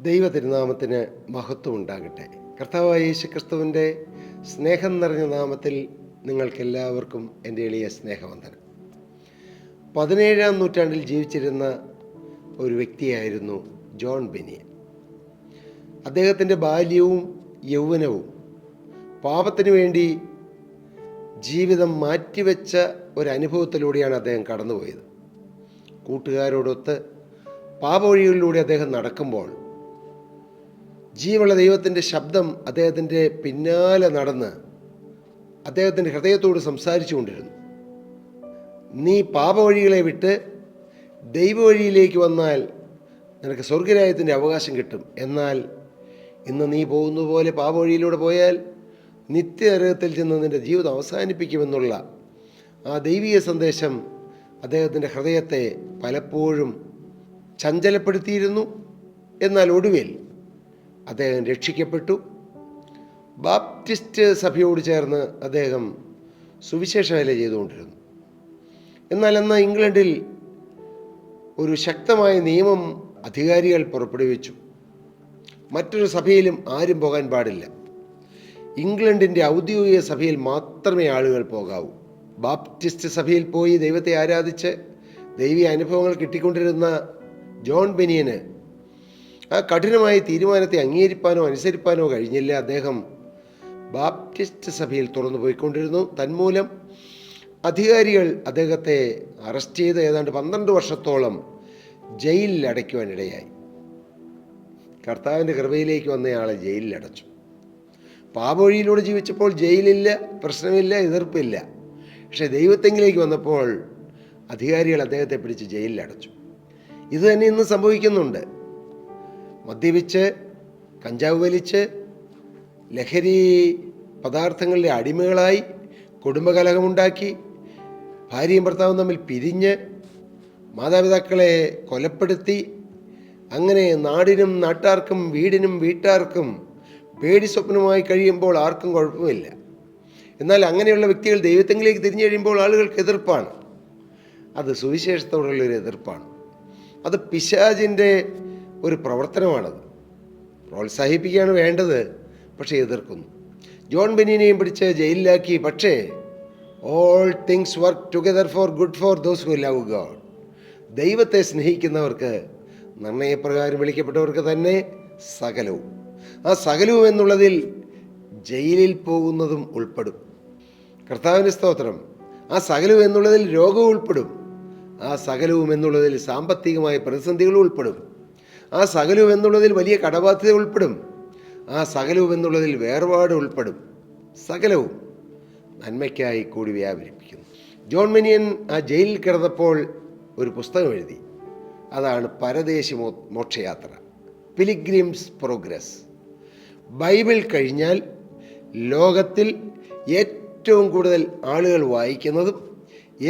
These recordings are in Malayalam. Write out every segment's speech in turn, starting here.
ദൈവ തിരുനാമത്തിന് മഹത്വം ഉണ്ടാകട്ടെ. കർത്താവായ യേശു ക്രിസ്തുവിൻ്റെ സ്നേഹം നിറഞ്ഞ നാമത്തിൽ നിങ്ങൾക്കെല്ലാവർക്കും എൻ്റെ എളിയ സ്നേഹവന്ദനം. 17-ാം നൂറ്റാണ്ടിൽ ജീവിച്ചിരുന്ന ഒരു വ്യക്തിയായിരുന്നു ജോൺ ബെനിയൻ. അദ്ദേഹത്തിൻ്റെ ബാല്യവും യൗവനവും പാപത്തിനു വേണ്ടി ജീവിതം മാറ്റിവെച്ച ഒരനുഭവത്തിലൂടെയാണ് അദ്ദേഹം കടന്നുപോയത്. കൂട്ടുകാരോടൊത്ത് പാപവഴികളിലൂടെ അദ്ദേഹം നടക്കുമ്പോൾ ജീവനുള്ള ദൈവത്തിൻ്റെ ശബ്ദം അദ്ദേഹത്തിൻ്റെ പിന്നാലെ നടന്ന് അദ്ദേഹത്തിൻ്റെ ഹൃദയത്തോട് സംസാരിച്ചു കൊണ്ടിരുന്നു. നീ പാപവഴികളെ വിട്ട് ദൈവവഴിയിലേക്ക് വന്നാൽ നിനക്ക് സ്വർഗരാജ്യത്തിൻ്റെ അവകാശം കിട്ടും. എന്നാൽ ഇന്ന് നീ പോകുന്ന പോലെ പാപവഴിയിലൂടെ പോയാൽ നിത്യനരകത്തിൽ ചെന്ന് നിൻ്റെ ജീവിതം അവസാനിപ്പിക്കുമെന്നുള്ള ആ ദൈവീയ സന്ദേശം അദ്ദേഹത്തിൻ്റെ ഹൃദയത്തെ പലപ്പോഴും ചഞ്ചലപ്പെടുത്തിയിരുന്നു. എന്നാൽ ഒടുവിൽ അദ്ദേഹം രക്ഷിക്കപ്പെട്ടു. ബാപ്റ്റിസ്റ്റ് സഭയോട് ചേർന്ന് അദ്ദേഹം സുവിശേഷ വേല ചെയ്തുകൊണ്ടിരുന്നു. എന്നാൽ അന്ന് ഇംഗ്ലണ്ടിൽ ഒരു ശക്തമായ നിയമം അധികാരികൾ പുറപ്പെടുവിച്ചു. മറ്റൊരു സഭയിലും ആരും പോകാൻ പാടില്ല. ഇംഗ്ലണ്ടിൻ്റെ ഔദ്യോഗിക സഭയിൽ മാത്രമേ ആളുകൾ പോകാവൂ. ബാപ്റ്റിസ്റ്റ് സഭയിൽ പോയി ദൈവത്തെ ആരാധിച്ച് ദൈവീയ അനുഭവങ്ങൾ കിട്ടിക്കൊണ്ടിരുന്ന ജോൺ ബെനിയന് ആ കഠിനമായ തീരുമാനത്തെ അംഗീകരിപ്പാനോ അനുസരിപ്പാനോ കഴിഞ്ഞില്ല. അദ്ദേഹം ബാപ്റ്റിസ്റ്റ് സഭയിൽ തുറന്നു പോയിക്കൊണ്ടിരുന്നു. തന്മൂലം അധികാരികൾ അദ്ദേഹത്തെ അറസ്റ്റ് ചെയ്ത് ഏതാണ്ട് 12 വർഷത്തോളം ജയിലിൽ അടയ്ക്കുവാനിടയായി. കർത്താവിൻ്റെ കൃപയിലേക്ക് വന്നയാളെ ജയിലിൽ അടച്ചു. പാപവഴിയിലൂടെ ജീവിച്ചപ്പോൾ ജയിലില്ല, പ്രശ്നമില്ല, എതിർപ്പില്ല. പക്ഷേ ദൈവത്തെങ്കിലേക്ക് വന്നപ്പോൾ അധികാരികൾ അദ്ദേഹത്തെ പിടിച്ച് ജയിലിൽ അടച്ചു. ഇത് തന്നെ ഇന്ന് സംഭവിക്കുന്നുണ്ട്. മദ്യപിച്ച്, കഞ്ചാവ് വലിച്ച്, ലഹരി പദാർത്ഥങ്ങളുടെ അടിമകളായി കുടുംബകലഹമുണ്ടാക്കി, ഭാര്യയും ഭർത്താവും തമ്മിൽ പിരിഞ്ഞ്, മാതാപിതാക്കളെ കൊലപ്പെടുത്തി, അങ്ങനെ നാടിനും നാട്ടാർക്കും വീടിനും വീട്ടാർക്കും പേടി സ്വപ്നമായി കഴിയുമ്പോൾ ആർക്കും കുഴപ്പമില്ല. എന്നാൽ അങ്ങനെയുള്ള വ്യക്തികൾ ദൈവത്തെങ്കിലേക്ക് തിരിഞ്ഞു കഴിയുമ്പോൾ ആളുകൾക്ക് എതിർപ്പാണ്. അത് സുവിശേഷത്തോടുള്ളൊരു എതിർപ്പാണ്. അത് പിശാചിൻ്റെ ഒരു പ്രവർത്തനമാണത്. പ്രോത്സാഹിപ്പിക്കുകയാണ് വേണ്ടത്, പക്ഷേ എതിർക്കുന്നു. ജോൺ ബെനിയനെയും പിടിച്ച് ജയിലിലാക്കി. പക്ഷേ all things work together for good for those who love God. ദൈവത്തെ സ്നേഹിക്കുന്നവർക്ക്, നിർണയപ്രകാരം വിളിക്കപ്പെട്ടവർക്ക് തന്നെ സകലവും. ആ സകലവും എന്നുള്ളതിൽ ജയിലിൽ പോകുന്നതും ഉൾപ്പെടും. കർത്താവിൻ്റെ സ്തോത്രം. ആ സകലവും എന്നുള്ളതിൽ രോഗവും ഉൾപ്പെടും. ആ സകലവും എന്നുള്ളതിൽ സാമ്പത്തികമായ പ്രതിസന്ധികൾ ഉൾപ്പെടും. ആ സകലവും എന്നുള്ളതിൽ വലിയ കടബാധ്യത ഉൾപ്പെടും. ആ സകലവും എന്നുള്ളതിൽ വേർപാട് ഉൾപ്പെടും. സകലവും നന്മയ്ക്കായി കൂടി വ്യാപരിപ്പിക്കുന്നു. ജോൺ ബെനിയൻ ആ ജയിലിൽ കിടന്നപ്പോൾ ഒരു പുസ്തകം എഴുതി. അതാണ് പരദേശി മോക്ഷയാത്ര, പിലിഗ്രിംസ് പ്രോഗ്രസ്. ബൈബിൾ കഴിഞ്ഞാൽ ലോകത്തിൽ ഏറ്റവും കൂടുതൽ ആളുകൾ വായിക്കുന്നതും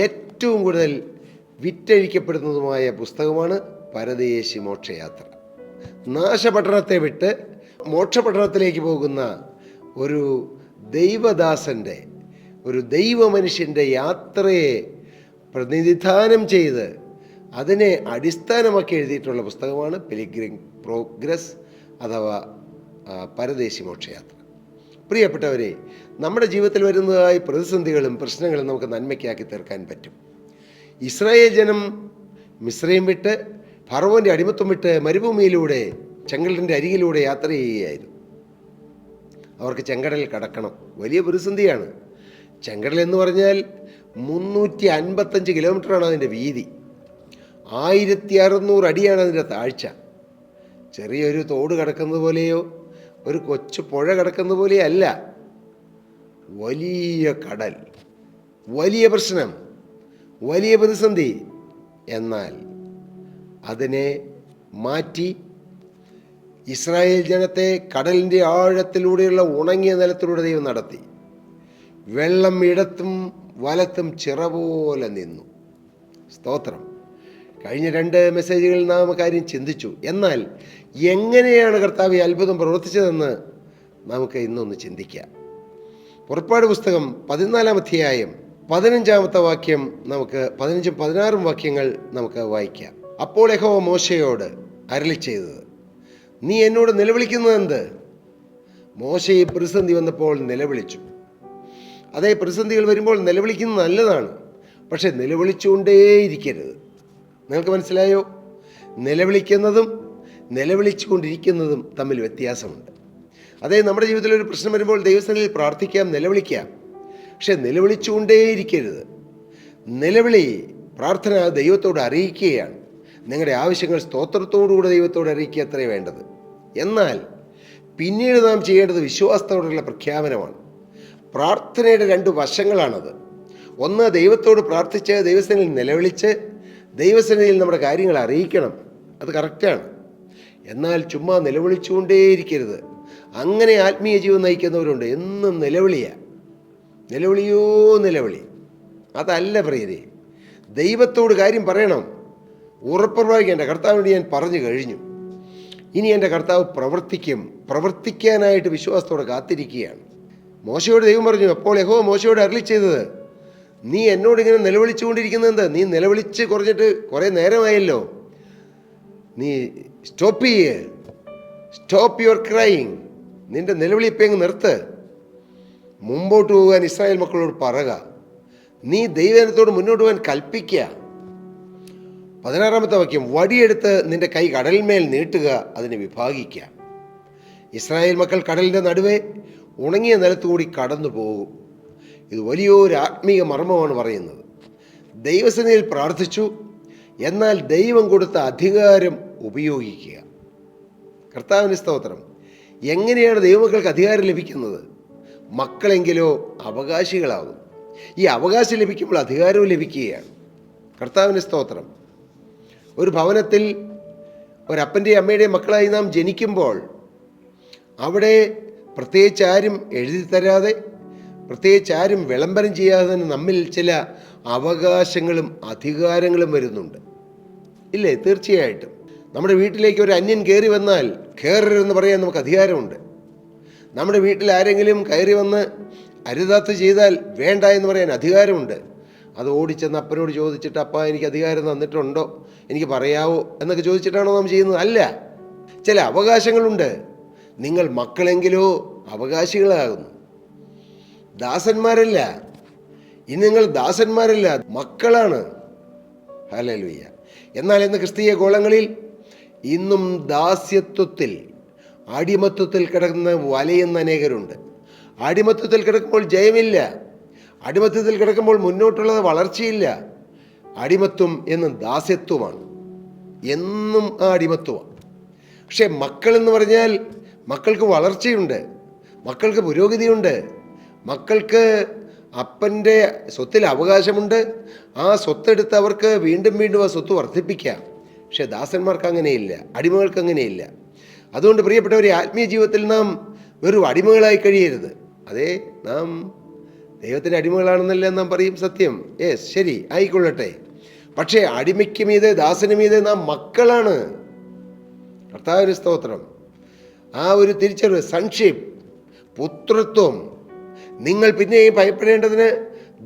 ഏറ്റവും കൂടുതൽ വിറ്റഴിക്കപ്പെടുന്നതുമായ പുസ്തകമാണ് പരദേശി മോക്ഷയാത്ര. നാശപട്ടണത്തെ വിട്ട് മോക്ഷപട്ടണത്തിലേക്ക് പോകുന്ന ഒരു ദൈവദാസൻ്റെ, ഒരു ദൈവമനുഷ്യൻ്റെ യാത്രയെ പ്രതിനിധാനം ചെയ്ത് അതിനെ അടിസ്ഥാനമാക്കി എഴുതിയിട്ടുള്ള പുസ്തകമാണ് പിലിഗ്രിം പ്രോഗ്രസ് അഥവാ പരദേശി മോക്ഷയാത്ര. പ്രിയപ്പെട്ടവരെ, നമ്മുടെ ജീവിതത്തിൽ വരുന്നതായി പ്രതിസന്ധികളും പ്രശ്നങ്ങളും നമുക്ക് നന്മയ്ക്കാക്കി തീർക്കാൻ പറ്റും. ഇസ്രായേൽ ജനം മിസ്രൈം വിട്ട്, ഫറവോൻ്റെ അടിമത്വം വിട്ട് മരുഭൂമിയിലൂടെ ചെങ്കടലിൻ്റെ അരികിലൂടെ യാത്ര ചെയ്യുകയായിരുന്നു. അവർക്ക് ചെങ്കടൽ കടക്കണം. വലിയ പ്രതിസന്ധിയാണ്. ചെങ്കടൽ എന്ന് പറഞ്ഞാൽ 355 കിലോമീറ്ററാണ് അതിൻ്റെ വീതി. 1600 അടിയാണ് അതിൻ്റെ താഴ്ച. ചെറിയൊരു തോട് കിടക്കുന്നത് പോലെയോ ഒരു കൊച്ചു പുഴ കിടക്കുന്നത് പോലെയോ അല്ല. വലിയ കടൽ, വലിയ പ്രശ്നം, വലിയ പ്രതിസന്ധി. എന്നാൽ അതിനെ മാറ്റി ഇസ്രായേൽ ജനത്തെ കടലിൻ്റെ ആഴത്തിലൂടെയുള്ള ഉണങ്ങിയ നിലത്തിലൂടെ ദൈവം നടത്തി. വെള്ളം ഇടത്തും വലത്തും ചിറ പോലെ നിന്നു. സ്തോത്രം. കഴിഞ്ഞ 2 മെസ്സേജുകളിൽ നാം കാര്യം ചിന്തിച്ചു. എന്നാൽ എങ്ങനെയാണ് കർത്താവ് അത്ഭുതം പ്രവർത്തിച്ചതെന്ന് നമുക്ക് ഇന്നൊന്ന് ചിന്തിക്കാം. പുറപ്പാട് പുസ്തകം 14-ാം അധ്യായം 15-ാമത്തെ വാക്യം നമുക്ക് 15ഉം 16ഉം വാക്യങ്ങൾ നമുക്ക് വായിക്കാം. അപ്പോൾ യഹോവ മോശയോട് അരുളിച്ചെയ്തത്, നീ എന്നോട് നിലവിളിക്കുന്നത് എന്ത്? മോശ ഈ പ്രതിസന്ധി വന്നപ്പോൾ നിലവിളിച്ചു. അതേ, പ്രതിസന്ധികൾ വരുമ്പോൾ നിലവിളിക്കുന്നത് നല്ലതാണ്, പക്ഷെ നിലവിളിച്ചുകൊണ്ടേയിരിക്കരുത്. നിങ്ങൾക്ക് മനസ്സിലായോ? നിലവിളിക്കുന്നതും നിലവിളിച്ചു കൊണ്ടിരിക്കുന്നതും തമ്മിൽ വ്യത്യാസമുണ്ട്. അതേ, നമ്മുടെ ജീവിതത്തിൽ ഒരു പ്രശ്നം വരുമ്പോൾ ദൈവസന്നിധിയിൽ പ്രാർത്ഥിക്കാം, നിലവിളിക്കാം, പക്ഷെ നിലവിളിച്ചുകൊണ്ടേയിരിക്കരുത്. നിലവിളി, പ്രാർത്ഥന ദൈവത്തോട് അറിയിക്കുകയാണ്. നിങ്ങളുടെ ആവശ്യങ്ങൾ സ്തോത്രത്തോടുകൂടെ ദൈവത്തോട് അറിയിക്കുക അത്രേ വേണ്ടത്. എന്നാൽ പിന്നീട് നാം ചെയ്യേണ്ടത് വിശ്വാസത്തോടുള്ള പ്രഖ്യാപനമാണ്. പ്രാർത്ഥനയുടെ രണ്ട് വശങ്ങളാണത്. ഒന്ന്, ദൈവത്തോട് പ്രാർത്ഥിച്ച് ദൈവസന്നിധിയിൽ നിലവിളിച്ച് ദൈവസന്നിധിയിൽ നമ്മുടെ കാര്യങ്ങൾ അറിയിക്കണം, അത് കറക്റ്റാണ്. എന്നാൽ ചുമ്മാ നിലവിളിച്ചുകൊണ്ടേയിരിക്കരുത്. അങ്ങനെ ആത്മീയ ജീവൻ നയിക്കുന്നവരുണ്ട്. എന്നും നിലവിളിയോ നിലവിളി. അതല്ല പ്രിയരെ, ദൈവത്തോട് കാര്യം പറയണം. ഉറപ്പുറവാക്കി എൻ്റെ കർത്താവിനോട് ഞാൻ പറഞ്ഞു കഴിഞ്ഞു, ഇനി എൻ്റെ കർത്താവ് പ്രവർത്തിക്കും. പ്രവർത്തിക്കാനായിട്ട് വിശ്വാസത്തോടെ കാത്തിരിക്കുകയാണ്. മോശയോട് ദൈവം പറഞ്ഞു, അപ്പോൾ യഹോവ മോശയോട് അരുളി ചെയ്തത്, നീ എന്നോട് ഇങ്ങനെ നിലവിളിച്ചുകൊണ്ടിരിക്കുന്നത് എന്താ? നീ നിലവിളിച്ച് കുറഞ്ഞിട്ട് കുറേ നേരമായല്ലോ. നീ സ്റ്റോപ്പ് യുവർ ക്രൈങ്. നിന്റെ നിലവിളിപ്പേങ്ങ് നിർത്ത്. മുമ്പോട്ട് പോകാൻ ഇസ്രായേൽ മക്കളോട് പറയുക. നീ ദൈവജനത്തോട് മുന്നോട്ട് പോകാൻ കൽപ്പിക്കുക. 16-ാമത്തെ വാക്യം, വടിയെടുത്ത് നിന്റെ കൈ കടലിന്മേൽ നീട്ടുക, അതിനെ വിഭാഗിക്കുക. ഇസ്രായേൽ മക്കൾ കടലിൻ്റെ നടുവേ ഉണങ്ങിയ നിലത്തുകൂടി കടന്നു പോകും. ഇത് വലിയൊരു ആത്മീയ മർമ്മമാണ് പറയുന്നത്. ദൈവസന്നിധിയിൽ പ്രാർത്ഥിച്ചു, എന്നാൽ ദൈവം കൊടുത്ത അധികാരം ഉപയോഗിക്കുക. കർത്താവിന് സ്തോത്രം. എങ്ങനെയാണ് ദൈവമക്കൾക്ക് അധികാരം ലഭിക്കുന്നത്? മക്കളെങ്കിലോ അവകാശികളാകും. ഈ അവകാശം ലഭിക്കുമ്പോൾ അധികാരവും ലഭിക്കുകയാണ്. കർത്താവിന് സ്തോത്രം. ഒരു ഭവനത്തിൽ ഒരപ്പൻ്റെയും അമ്മയുടെയും മക്കളായി നാം ജനിക്കുമ്പോൾ അവിടെ പ്രത്യേകിച്ച് ആരും എഴുതി തരാതെ, പ്രത്യേകിച്ച് ആരും വിളംബരം ചെയ്യാതെ തന്നെ നമ്മിൽ ചില അവകാശങ്ങളും അധികാരങ്ങളും വരുന്നുണ്ട്, ഇല്ലേ? തീർച്ചയായിട്ടും. നമ്മുടെ വീട്ടിലേക്ക് ഒരു അന്യൻ കയറി വന്നാൽ കയറരുതെന്ന് പറയാൻ നമുക്ക് അധികാരമുണ്ട്. നമ്മുടെ വീട്ടിൽ ആരെങ്കിലും കയറി വന്ന് അരുതാത്ത് ചെയ്താൽ വേണ്ട എന്ന് പറയാൻ അധികാരമുണ്ട്. അത് ഓടിച്ചെന്ന് അപ്പനോട് ചോദിച്ചിട്ട്, അപ്പ എനിക്ക് അധികാരം തന്നിട്ടുണ്ടോ, എനിക്ക് പറയാവോ എന്നൊക്കെ ചോദിച്ചിട്ടാണോ നാം ചെയ്യുന്നത്? അല്ല. ചില അവകാശങ്ങളുണ്ട്. നിങ്ങൾ മക്കളെങ്കിലോ അവകാശികളാകുന്നു, ദാസന്മാരല്ല. ഇനി നിങ്ങൾ ദാസന്മാരല്ല, മക്കളാണ്. ഹല്ലേലൂയ. എന്നാൽ ഇന്ന് ക്രിസ്തീയ ഗോളങ്ങളിൽ ഇന്നും ദാസ്യത്വത്തിൽ, അടിമത്വത്തിൽ കിടക്കുന്ന വലയുന്ന അനേകരുണ്ട്. അടിമത്വത്തിൽ കിടക്കുമ്പോൾ ജയമില്ല. അടിമത്വത്തിൽ കിടക്കുമ്പോൾ മുന്നോട്ടുള്ളത് വളർച്ചയില്ല. അടിമത്വം എന്നും ദാസ്യത്വമാണ്, എന്നും ആ അടിമത്വമാണ്. പക്ഷേ മക്കളെന്ന് പറഞ്ഞാൽ മക്കൾക്ക് വളർച്ചയുണ്ട്, മക്കൾക്ക് പുരോഗതിയുണ്ട്, മക്കൾക്ക് അപ്പൻ്റെ സ്വത്തിൽ അവകാശമുണ്ട്. ആ സ്വത്തെടുത്ത് അവർക്ക് വീണ്ടും വീണ്ടും ആ സ്വത്ത് വർദ്ധിപ്പിക്കാം. പക്ഷേ ദാസന്മാർക്ക് അങ്ങനെയില്ല, അടിമകൾക്ക് അങ്ങനെയില്ല. അതുകൊണ്ട് പ്രിയപ്പെട്ടവരെ, ആത്മീയ ജീവിതത്തിൽ നാം വെറും അടിമകളായി കഴിയരുത്. അതേ, നാം ദൈവത്തിൻ്റെ അടിമകളാണെന്നല്ല നാം പറയും, സത്യം. യെസ്, ശരി, ആയിക്കൊള്ളട്ടെ. പക്ഷേ അടിമയ്ക്ക് മീതെ, ദാസന് മീതെ നാം മക്കളാണ്. കർത്താവിന് സ്തോത്രം. ആ ഒരു തിരിച്ചറിവ്, സൺഷിപ്പ്, പുത്രത്വം. നിങ്ങൾ പിന്നെയും ഭയപ്പെടേണ്ടതിന്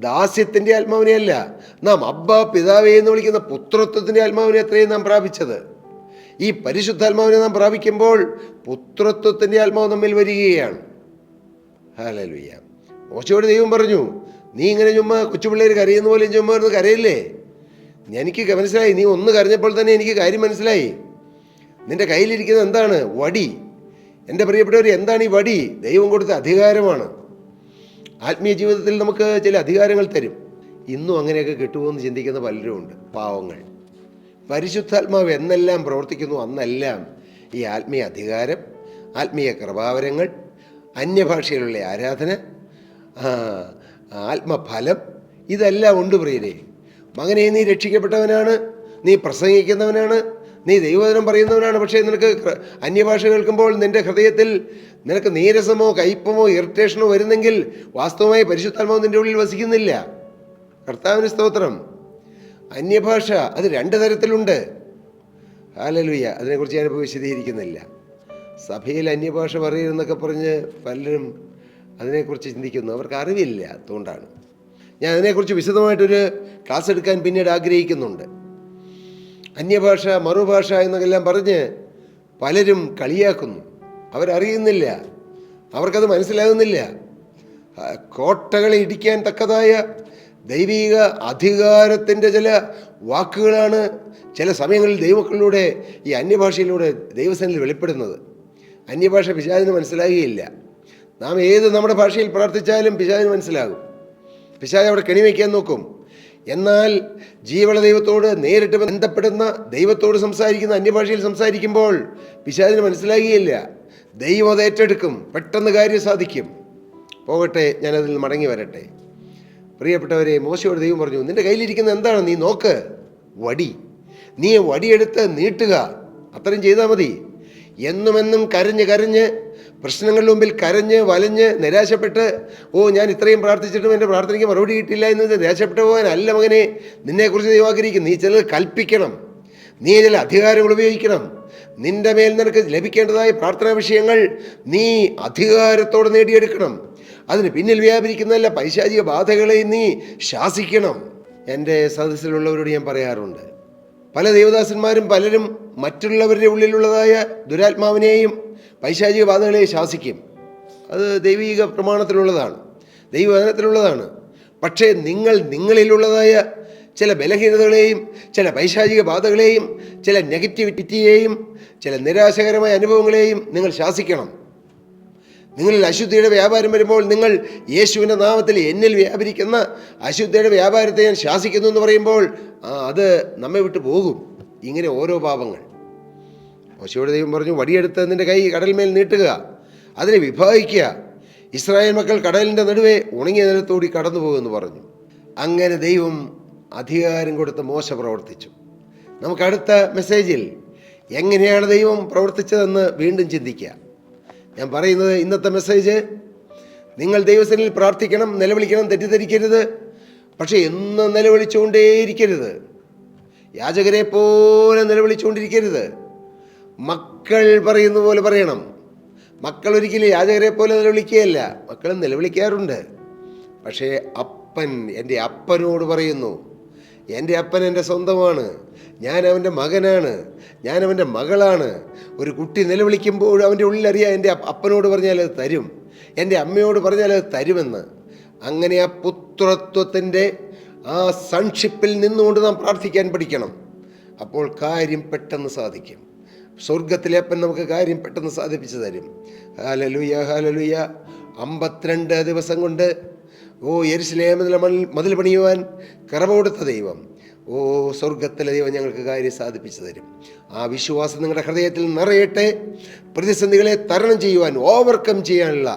ദാസ്യത്തിൻ്റെ ആത്മാവിനെയല്ല, നാം അബ്ബ പിതാവേ എന്ന് വിളിക്കുന്ന പുത്രത്വത്തിൻ്റെ ആത്മാവിനെ അത്രയും നാം പ്രാപിച്ചത്. ഈ പരിശുദ്ധാത്മാവിനെ നാം പ്രാപിക്കുമ്പോൾ പുത്രത്വത്തിൻ്റെ ആത്മാവ് നമ്മിൽ വരികയാണ്. ഹല്ലേലൂയ. മോശയോട് ദൈവം പറഞ്ഞു, നീ ഇങ്ങനെ ചുമ്മാ കൊച്ചുപിള്ളേർ കരയുന്ന പോലെ ചുമ്മാ ഇരുന്ന് കരയില്ലേ. എനിക്ക് മനസ്സിലായി, നീ ഒന്ന് കരഞ്ഞപ്പോൾ തന്നെ എനിക്ക് കാര്യം മനസ്സിലായി. നിന്റെ കയ്യിലിരിക്കുന്നത് എന്താണ്? വടി. എൻ്റെ പ്രിയപ്പെട്ടവർ, എന്താണ് ഈ വടി? ദൈവം കൊടുത്ത അധികാരമാണ്. ആത്മീയ ജീവിതത്തിൽ നമുക്ക് ചില അധികാരങ്ങൾ തരും. ഇന്നും അങ്ങനെയൊക്കെ കിട്ടുമോയെന്ന് ചിന്തിക്കുന്ന പലരും ഉണ്ട്, പാവങ്ങൾ. പരിശുദ്ധാത്മാവ് എന്നെല്ലാം പ്രവർത്തിക്കുന്നു അന്നെല്ലാം ഈ ആത്മീയ അധികാരം, ആത്മീയ കൃപാവരങ്ങൾ, അന്യഭാഷയിലുള്ള ആരാധന, ആത്മഫലം, ഇതെല്ലാം ഉണ്ട് പ്രിയരെ. മകനെ, നീ രക്ഷിക്കപ്പെട്ടവനാണ്, നീ പ്രസംഗിക്കുന്നവനാണ്, നീ ദൈവവചനം പറയുന്നവനാണ്. പക്ഷേ നിനക്ക് അന്യഭാഷ കേൾക്കുമ്പോൾ നിൻ്റെ ഹൃദയത്തിൽ നിനക്ക് നീരസമോ കയ്പമോ ഇറിറ്റേഷനോ വരുന്നെങ്കിൽ വാസ്തവമായി പരിശുദ്ധാത്മാവ് നിൻ്റെ ഉള്ളിൽ വസിക്കുന്നില്ല. കർത്താവിന് സ്തോത്രം. അന്യഭാഷ അത് രണ്ട് തരത്തിലുണ്ട്. ഹല്ലേലൂയ. അതിനെക്കുറിച്ച് ഞാനിപ്പോൾ വിശദീകരിക്കുന്നില്ല. സഭയിൽ അന്യഭാഷ പറയുമെന്നൊക്കെ പറഞ്ഞ് പലരും അതിനെക്കുറിച്ച് ചിന്തിക്കുന്നു. അവർക്ക് അറിവില്ല, അതുകൊണ്ടാണ്. ഞാൻ അതിനെക്കുറിച്ച് വിശദമായിട്ടൊരു ക്ലാസ് എടുക്കാൻ പിന്നീട് ആഗ്രഹിക്കുന്നുണ്ട്. അന്യഭാഷ, മറുഭാഷ എന്നൊക്കെല്ലാം പറഞ്ഞ് പലരും കളിയാക്കുന്നു. അവരറിയുന്നില്ല, അവർക്കത് മനസ്സിലാകുന്നില്ല. കോട്ടകളെ ഇടിക്കാൻ തക്കതായ ദൈവിക അധികാരത്തിൻ്റെ ചില വാക്കുകളാണ് ചില സമയങ്ങളിൽ ദൈവമക്കളിലൂടെ ഈ അന്യഭാഷയിലൂടെ ദൈവസന്നിധിയിൽ വെളിപ്പെടുന്നത്. അന്യഭാഷ പിശാചിന് മനസ്സിലാകുകയില്ല. നാം നമ്മുടെ ഭാഷയിൽ പ്രാർത്ഥിച്ചാലും പിശാചിന് മനസ്സിലാകും. പിശാച് അവിടെ കെണിവയ്ക്കാൻ നോക്കും. എന്നാൽ ജീവനുള്ള ദൈവത്തോട് നേരിട്ട് ബന്ധപ്പെടുന്ന, ദൈവത്തോട് സംസാരിക്കുന്ന അന്യഭാഷയിൽ സംസാരിക്കുമ്പോൾ പിശാചിന് മനസ്സിലാകുകയില്ല. ദൈവം അത് ഏറ്റെടുക്കും, പെട്ടെന്ന് കാര്യം സാധിക്കും. പോകട്ടെ, ഞാനതിൽ നിന്ന് മടങ്ങി വരട്ടെ. പ്രിയപ്പെട്ടവരെ, മോശയോട് ദൈവം പറഞ്ഞു, നിന്റെ കയ്യിലിരിക്കുന്ന എന്താണ്? നീ നോക്ക്, വടി. നീ വടിയെടുത്ത് നീട്ടുക, അത്രയും ചെയ്താൽ മതി. എന്നുമെന്നും കരഞ്ഞ് പ്രശ്നങ്ങളുടെ മുമ്പിൽ കരഞ്ഞ് വലഞ്ഞ് നിരാശപ്പെട്ട്, ഞാൻ ഇത്രയും പ്രാർത്ഥിച്ചിട്ടും എൻ്റെ പ്രാർത്ഥനയ്ക്ക് മറുപടി കിട്ടില്ല എന്ന് നിരാശപ്പെട്ടു പോകാനല്ല മകനെ നിന്നെക്കുറിച്ച് ദൈവം ആഗ്രഹിക്കും. നീ ചിലത് കൽപ്പിക്കണം, നീ ചില അധികാരങ്ങൾ ഉപയോഗിക്കണം. നിന്റെ മേൽ നിനക്ക് ലഭിക്കേണ്ടതായ പ്രാർത്ഥനാ വിഷയങ്ങൾ നീ അധികാരത്തോടെ നേടിയെടുക്കണം. അതിന് പിന്നിൽ വ്യാപരിക്കുന്നതല്ല പൈശാചിക ബാധകളെ നീ ശാസിക്കണം. എൻ്റെ സദസ്സിലുള്ളവരോട് ഞാൻ പറയാറുണ്ട്, പല ദേവദാസന്മാരും പലരും മറ്റുള്ളവരുടെ ഉള്ളിലുള്ളതായ ദുരാത്മാവിനെയും പൈശാചിക ബാധകളെ ശാസിക്കും. അത് ദൈവിക പ്രമാണത്തിലുള്ളതാണ്, ദൈവവചനത്തിലുള്ളതാണ്. പക്ഷേ നിങ്ങളിലുള്ളതായ ചില ബലഹീനതകളെയും ചില പൈശാചിക ബാധകളെയും ചില നെഗറ്റിവിറ്റിയെയും ചില നിരാശകരമായ അനുഭവങ്ങളെയും നിങ്ങൾ ശാസിക്കണം. നിങ്ങളിൽ അശുദ്ധിയുടെ വ്യാപാരം വരുമ്പോൾ നിങ്ങൾ യേശുവിൻ്റെ നാമത്തിൽ എന്നിൽ വ്യാപരിക്കുന്ന അശുദ്ധിയുടെ വ്യാപാരത്തെ ഞാൻ ശാസിക്കുന്നു എന്ന് പറയുമ്പോൾ അത് നമ്മെ വിട്ടു പോകും. ഇങ്ങനെ ഓരോ പാപങ്ങൾ. മോശയോട് ദൈവം പറഞ്ഞു, വടിയെടുത്ത് നിന്റെ കൈ കടൽമേൽ നീട്ടുക, അതിനെ വിഭാഗിക്കുക. ഇസ്രായേൽ മക്കൾ കടലിൻ്റെ നടുവേ ഉണങ്ങിയ നിലത്തൂടി കടന്നു പോകുമെന്ന് പറഞ്ഞു. അങ്ങനെ ദൈവം അധികാരം കൊടുത്ത് മോശ പ്രവർത്തിച്ചു. നമുക്ക് അടുത്ത മെസ്സേജിൽ എങ്ങനെയാണ് ദൈവം പ്രവർത്തിച്ചതെന്ന് വീണ്ടും ചിന്തിക്കുക. ഞാൻ പറയുന്നത്, ഇന്നത്തെ മെസ്സേജ്, നിങ്ങൾ ദൈവസന്നിധിയിൽ പ്രാർത്ഥിക്കണം, നിലവിളിക്കണം, തെറ്റിദ്ധരിക്കരുത്. പക്ഷേ എന്ന് നിലവിളിച്ചുകൊണ്ടേയിരിക്കരുത്. യാചകരെ പോലെ നിലവിളിച്ചുകൊണ്ടിരിക്കരുത്. മക്കൾ പറയുന്ന പോലെ പറയണം. മക്കൾ ഒരിക്കലും യാചകരെ പോലെ നിലവിളിക്കുകയല്ല, മക്കൾ നിലവിളിക്കാറുണ്ട്. പക്ഷേ അപ്പൻ എൻ്റെ അപ്പനോട് പറയുന്നു, എൻ്റെ അപ്പൻ എൻ്റെ സ്വന്തമാണ്, ഞാൻ അവൻ്റെ മകനാണ്, ഞാൻ അവൻ്റെ മകളാണ്. ഒരു കുട്ടി നിലവിളിക്കുമ്പോൾ അവൻ്റെ ഉള്ളിലറിയാം, എൻ്റെ അപ്പനോട് പറഞ്ഞാൽ അത് തരും, എൻ്റെ അമ്മയോട് പറഞ്ഞാൽ അത് തരുമെന്ന്. അങ്ങനെ ആ പുത്രത്വത്തിൻ്റെ ആ സൺഷിപ്പിൽ നിന്നുകൊണ്ട് നാം പ്രാർത്ഥിക്കാൻ പഠിക്കണം. അപ്പോൾ കാര്യം പെട്ടെന്ന് സാധിക്കും. സ്വർഗത്തിലെ അപ്പൻ നമുക്ക് കാര്യം പെട്ടെന്ന് സാധിപ്പിച്ചു തരും. Hallelujah, hallelujah. 52 ദിവസം കൊണ്ട് യെരുശലേമിലെ മതിൽ പണിയുവാൻ കറവ കൊടുത്ത ദൈവം, സ്വർഗത്തിലെ ദൈവം ഞങ്ങൾക്ക് കാര്യം സാധിപ്പിച്ചു തരും. ആ വിശ്വാസം നിങ്ങളുടെ ഹൃദയത്തിൽ നിറയട്ടെ. പ്രതിസന്ധികളെ തരണം ചെയ്യുവാൻ, ഓവർകം ചെയ്യാനുള്ള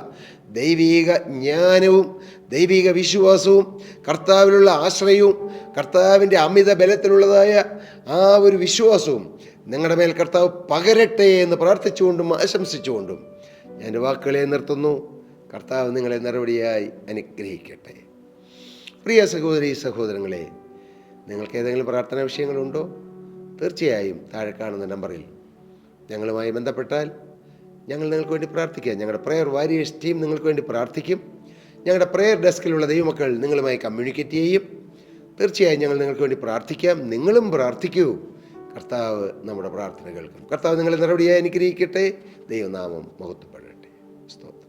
ദൈവിക ജ്ഞാനവും ദൈവിക വിശ്വാസവും കർത്താവിലുള്ള ആശ്രയവും കർത്താവിൻ്റെ അമിത ബലത്തിലുള്ളതായ ആ ഒരു വിശ്വാസവും നിങ്ങളുടെ മേൽ കർത്താവ് പകരട്ടെ എന്ന് പ്രാർത്ഥിച്ചുകൊണ്ടും ആശംസിച്ചുകൊണ്ടും ഞാൻ എൻ്റെ വാക്കുകളെ നിർത്തുന്നു. കർത്താവ് നിങ്ങളെ നിറവടിയായി അനുഗ്രഹിക്കട്ടെ. പ്രിയ സഹോദരി സഹോദരങ്ങളെ, നിങ്ങൾക്ക് ഏതെങ്കിലും പ്രാർത്ഥനാ വിഷയങ്ങളുണ്ടോ? തീർച്ചയായും താഴെ കാണുന്ന നമ്പറിൽ ഞങ്ങളുമായി ബന്ധപ്പെട്ടാൽ ഞങ്ങൾ നിങ്ങൾക്ക് വേണ്ടി പ്രാർത്ഥിക്കാം. ഞങ്ങളുടെ പ്രെയർ വാരിയേഴ്സ് ടീം നിങ്ങൾക്ക് വേണ്ടി പ്രാർത്ഥിക്കും. ഞങ്ങളുടെ പ്രെയർ ഡെസ്കിലുള്ള ദൈവമക്കൾ നിങ്ങളുമായി കമ്മ്യൂണിക്കേറ്റ് ചെയ്യും. തീർച്ചയായും ഞങ്ങൾ നിങ്ങൾക്ക് വേണ്ടി പ്രാർത്ഥിക്കാം. നിങ്ങളും പ്രാർത്ഥിക്കൂ. കർത്താവ് നമ്മുടെ പ്രാർത്ഥന കേൾക്കും. കർത്താവ് നിങ്ങളെ നിറവടിയായി അനുഗ്രഹിക്കട്ടെ. ദൈവനാമം മഹത്വപ്പെടട്ടെ. സ്തോത്രം.